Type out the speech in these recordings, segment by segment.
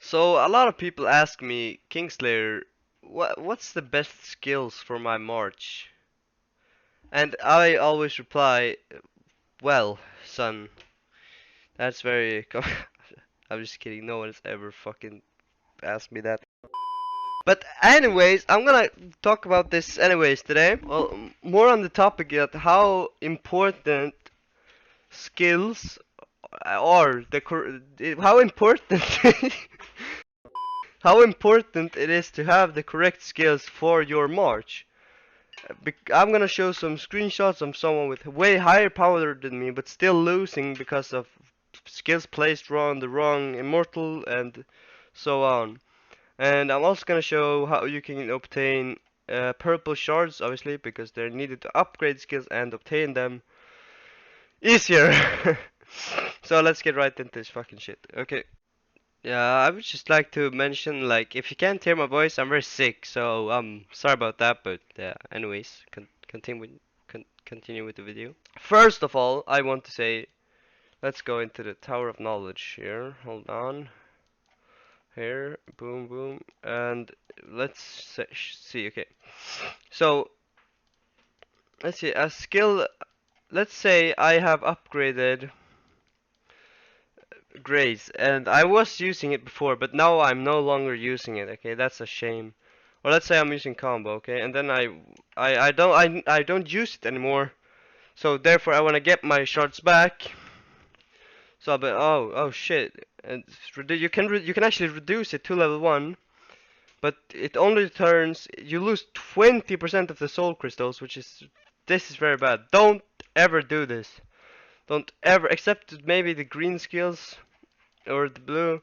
So a lot of people ask me, Kingslayer, what's the best skills for my March? And I always reply, well, son, that's very. I'm just kidding. No one has ever fucking asked me that. But anyways, I'm gonna talk about this anyways today. Well, more on the topic of how important skills are how important how important it is to have the correct skills for your March. I'm gonna show some screenshots of someone with way higher power than me, but still losing because of skills placed wrong, the wrong immortal, and so on. And I'm also gonna show how you can obtain purple shards, obviously, because they're needed to upgrade skills and obtain them easier. So let's get right into this fucking shit. Okay. Yeah, I would just like to mention, like, if you can't hear my voice, I'm very sick, so sorry about that. But anyways, continue with the video. First of all, I want to say, let's go into the Tower of Knowledge here. Hold on. Here, boom, boom, and let's see. Okay, so let's see a skill. Let's say I have upgraded Grace, and I was using it before, but now I'm no longer using it. Okay, that's a shame. Or let's say I'm using combo. Okay, and then I don't use it anymore. So therefore, I want to get my shards back. So I'll be oh shit, and you can actually reduce it to level 1. But it only returns, you lose 20% of the soul crystals, this is very bad. Don't ever do this. Don't ever, except maybe the green skills or the blue.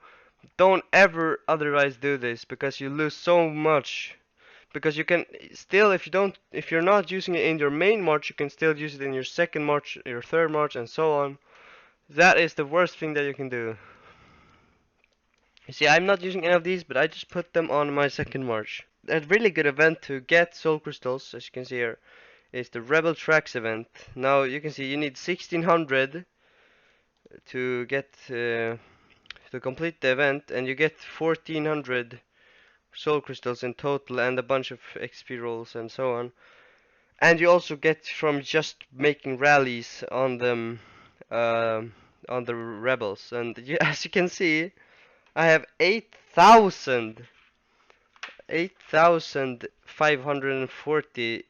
Don't ever otherwise do this because you lose so much. Because you can still, if you're not using it in your main march, you can still use it in your second march, your third march, and so on. That is the worst thing that you can do. You see, I'm not using any of these, but I just put them on my second march. A really good event to get soul crystals, as you can see here, is the Rebel Tracks event. Now you can see you need 1600 to get to complete the event, and you get 1400 soul crystals in total, and a bunch of XP rolls and so on. And you also get from just making rallies on them, on the rebels. And as you can see, I have 8,540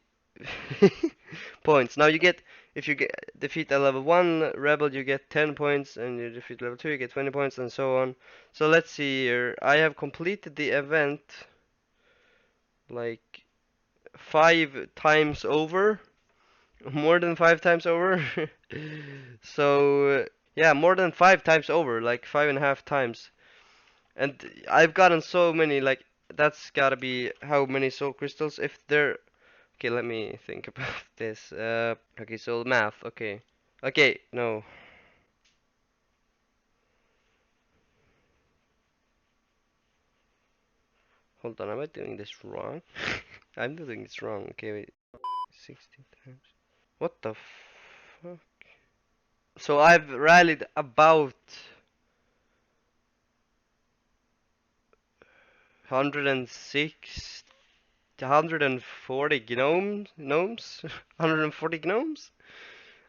points. Now you get, if you defeat a level 1 rebel, you get 10 points, and you defeat level 2, you get 20 points, and so on. So let's see here. I have completed the event like 5 times over, more than 5 times over. So yeah, more than 5 times over, like 5.5 times. And I've gotten so many, like, that's gotta be how many soul crystals if they're. Okay, let me think about this. Okay, so math. Okay, okay, no. Hold on, am I doing this wrong? I'm doing this wrong. Okay, wait. 16 times. What the fuck? So I've rallied about 106, 140 gnomes, 140 gnomes,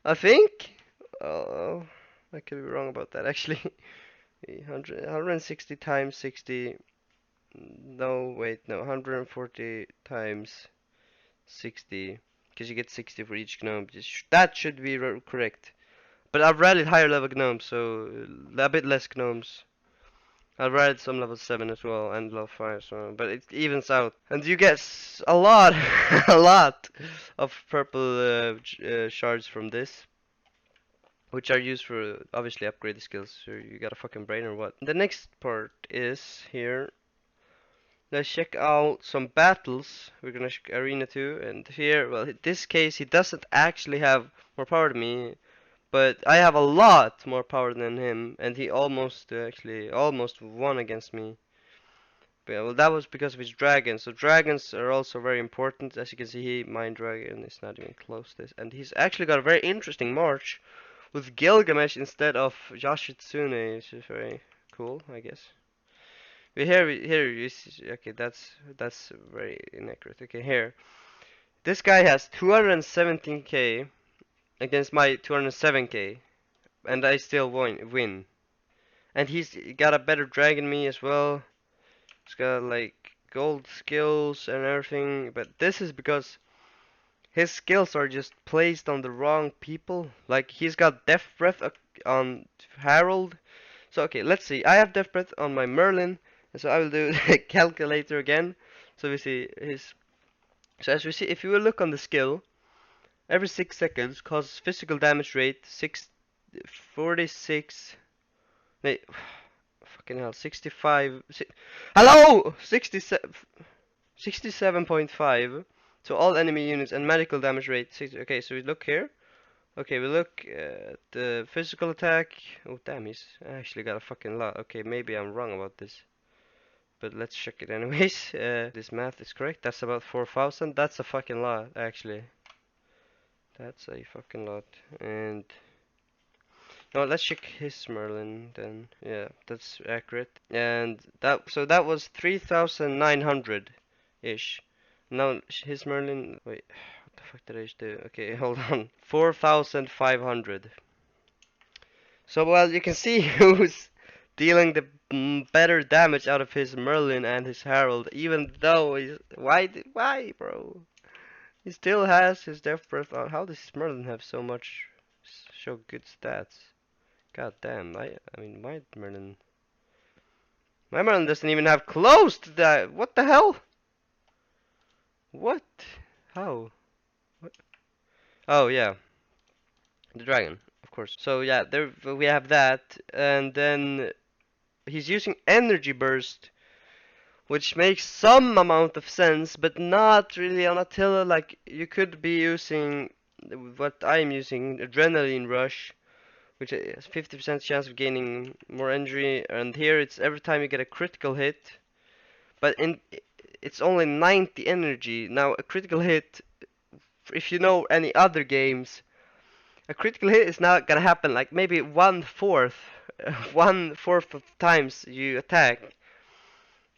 I think. Oh, I could be wrong about that actually. 160 times 60. No, wait, no, 140 times 60, because you get 60 for each gnome. That should be correct. But I've rallied higher level gnomes, so a bit less gnomes. I've rallied some level 7 as well, and level 5, so, but it evens out. And you get a lot, a lot of purple shards from this, which are used for obviously upgrade skills. So you got a fucking brain or what? The next part is here. Let's check out some battles. We're gonna check Arena 2, and here, well, in this case, he doesn't actually have more power than me, but I have a lot more power than him, and he almost, actually, almost won against me. But yeah, well, that was because of his dragon. So dragons are also very important. As you can see, my dragon is not even close to this, and he's actually got a very interesting march with Gilgamesh instead of Yoshitsune, which is very cool, I guess. Here you see, okay, that's very inaccurate. Okay, here this guy has 217k against my 207k, and I still win. And he's got a better dragon than me as well. He's got like gold skills and everything, but this is because his skills are just placed on the wrong people. Like he's got Death Breath on Harold. So okay, let's see. I have Death Breath on my Merlin, and so I will do the calculator again. So we see his. So as we see, if you will look on the skill, every 6 seconds causes physical damage rate 46. Wait, fucking hell, 65. Hello, 67.5. So all enemy units and medical damage rate 60. Okay, so we look here. Okay, we look at the physical attack. Oh damn, he's actually got a fucking lot. Okay, maybe I'm wrong about this, but let's check it anyways. This math is correct. That's about 4,000. That's a fucking lot, actually. That's a fucking lot. And no, let's check his Merlin then. Yeah, that's accurate. And that was 3,900 ish. Now his Merlin. Wait, what the fuck did I just do? Okay, hold on. 4,500. So well, you can see who's dealing the better damage out of his Merlin and his Harold, even though he's why, bro? He still has his Death Breath on. How does his Merlin have so much show good stats? God damn, I mean my Merlin doesn't even have close to that. What the hell? What? How? What? Oh yeah, the dragon, of course. So yeah, there we have that, and then he's using energy burst, which makes some amount of sense, but not really on Attila. Like you could be using what I'm using, adrenaline rush, which has 50% chance of gaining more energy, and here it's every time you get a critical hit, but it's only 90 energy. Now a critical hit, if you know any other games, a critical hit is not gonna happen like maybe 1/4, 1/4 of times you attack.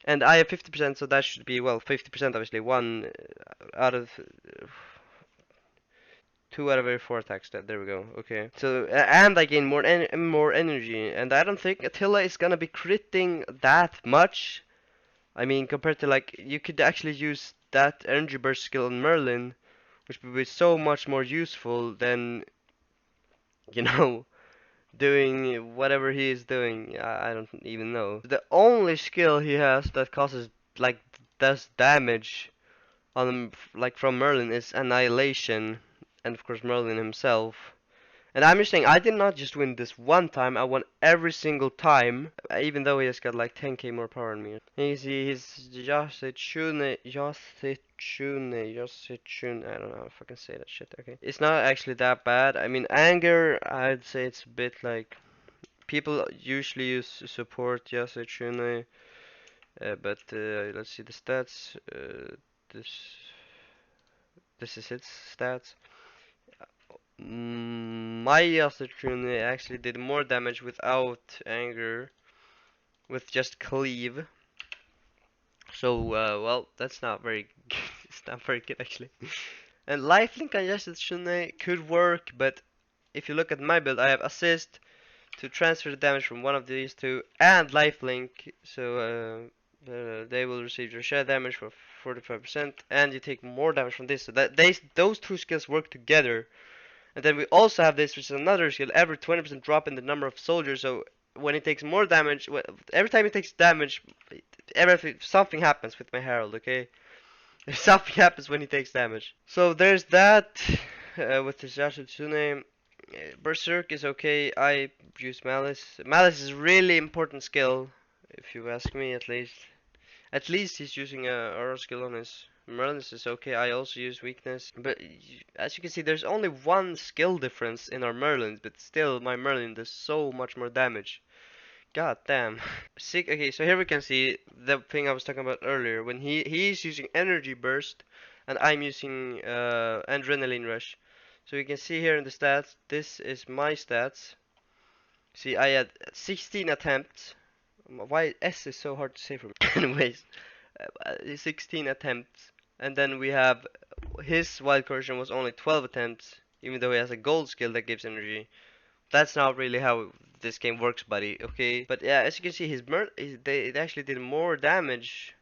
And I have 50%, so that should be, well, 50% obviously, one out of two out of every four attacks. There we go. Okay. So and I gain more energy, and I don't think Attila is gonna be critting that much. I mean, compared to like you could actually use that energy burst skill on Merlin, which would be so much more useful than you know doing whatever he is doing. I don't even know. The only skill he has that causes like does damage on him like from Merlin is Annihilation, and of course Merlin himself. And I'm just saying, I did not just win this one time, I won every single time, even though he has got like 10k more power than me. He's Yasechune, I don't know how to fucking say that shit, okay. It's not actually that bad. I mean, Anger, I'd say it's a bit like, people usually use support Yasechune, but let's see the stats, this, this is its stats. My Yasutune actually did more damage without Anger, with just Cleave. So, well, that's not very good. It's not very good actually. And Lifelink on Yasutune could work, but if you look at my build, I have Assist to transfer the damage from one of these two, and Lifelink, so they will receive your share damage for 45%, and you take more damage from this. So that those two skills work together. And then we also have this, which is another skill, every 20% drop in the number of soldiers. So when he takes more damage, every time he takes damage, something happens with my Herald, okay? Something happens when he takes damage. So there's that with the Yashutsune. Berserk is okay. I use Malice. Malice is really important skill, if you ask me at least. At least he's using a aura skill on his Merlin's is okay. I also use weakness, but as you can see, there's only one skill difference in our Merlins, but still, my Merlin does so much more damage. God damn. Sick. Okay, so here we can see the thing I was talking about earlier. When he's using energy burst, and I'm using adrenaline rush. So you can see here in the stats. This is my stats. See, I had 16 attempts Why S is so hard to say for me? Anyways, 16 attempts, and then we have his wild corruption was only 12 attempts, even though he has a gold skill that gives energy. That's not really how this game works, buddy. Okay, but yeah, as you can see, they actually did more damage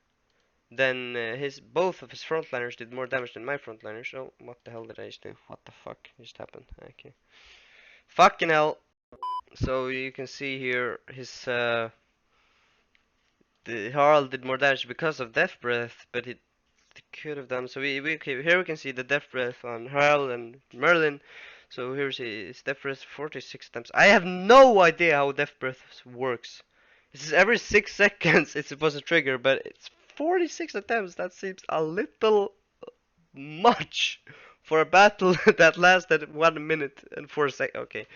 than his both of his frontliners did more damage than my frontliners. So what the hell did I just do? What the fuck just happened? Okay, fucking hell. So you can see here the Harald did more damage because of Death Breath, but it could have done. So okay, here we can see the Death Breath on Harald and Merlin. So here's his Death Breath 46 times. I have no idea how Death Breath works. This is every 6 seconds it's supposed to trigger, but it's 46 attempts. That seems a little much for a battle that lasted 1 minute and 4 seconds. Okay,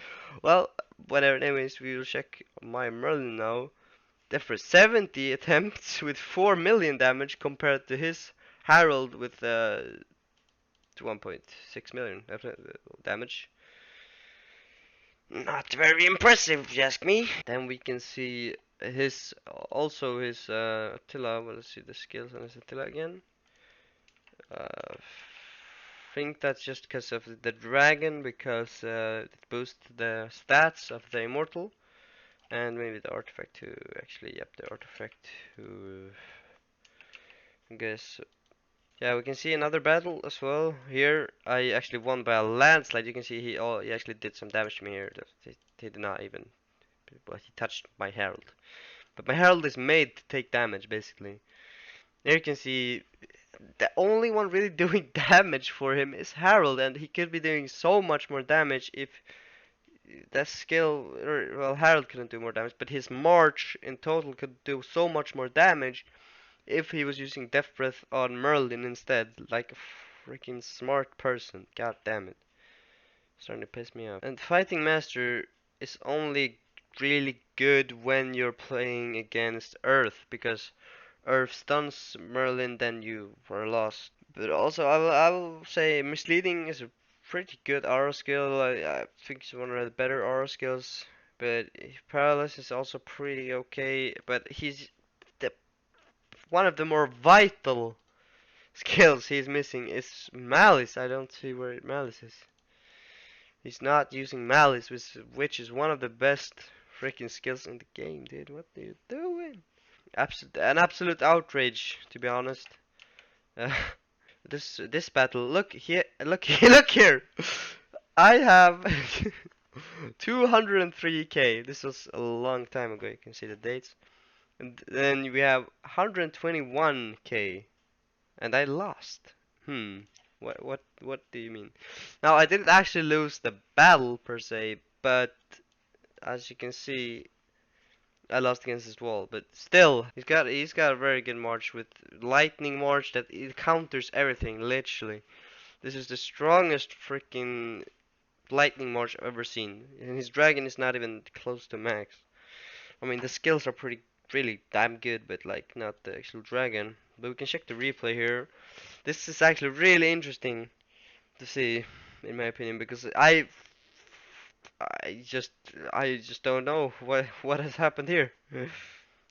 well, whatever. Anyways, we will check my Merlin now. Therefore, 70 attempts with 4 million damage compared to his Harold with 1.6 million damage. Not very impressive, if you ask me. Then we can see his his Attila. Well, let's see the skills on his Attila again. Think that's just because of the dragon, because it boosts the stats of the immortal. And maybe the artifact too. Actually, yep, the artifact too. I guess. Yeah, we can see another battle as well. Here, I actually won by a landslide. You can see he actually did some damage to me here. He did not even, but he touched my herald. But my herald is made to take damage, basically. There you can see the only one really doing damage for him is Harold, and he could be doing so much more damage if that skill, or, well, Harold couldn't do more damage, but his March in total could do so much more damage if he was using Death Breath on Merlin instead, like a freaking smart person. God damn it. Starting to piss me off. And Fighting Master is only really good when you're playing against Earth, because Earth stuns Merlin, then you are lost. But also, I will say Misleading is a pretty good aura skill. I think it's one of the better aura skills. But Paralysis is also pretty okay. But he's the one of the more vital skills he's missing is Malice. I don't see where Malice is. He's not using Malice, which is one of the best freaking skills in the game, dude. What are you doing? An absolute outrage, to be honest. Uh, this battle. Look here. Look here. Look here. I have 203k. This was a long time ago. You can see the dates. And then we have 121k, and I lost. What do you mean? Now I didn't actually lose the battle per se, but as you can see, I lost against this wall. But still, he's got a very good march with lightning march that it counters everything literally. This is the strongest freaking lightning march I've ever seen, and his dragon is not even close to max. I mean, the skills are really damn good, but like not the actual dragon. But we can check the replay here. This is actually really interesting to see, in my opinion, because I just I just don't know what has happened here.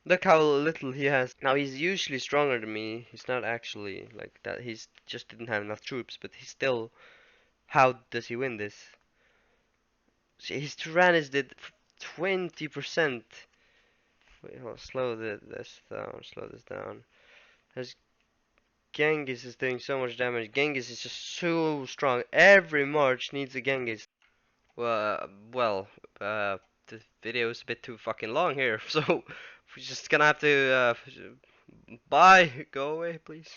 Look how little he has. Now he's usually stronger than me. He's not actually like that. He's just didn't have enough troops, but he's still. How does he win this? See, his Tyrannus did 20%. Wait, hold on, this down. Slow this down. His Genghis is doing so much damage. Genghis is just so strong. Every march needs a Genghis. Well, the video is a bit too fucking long here, so we're just gonna have to bye. Go away, please.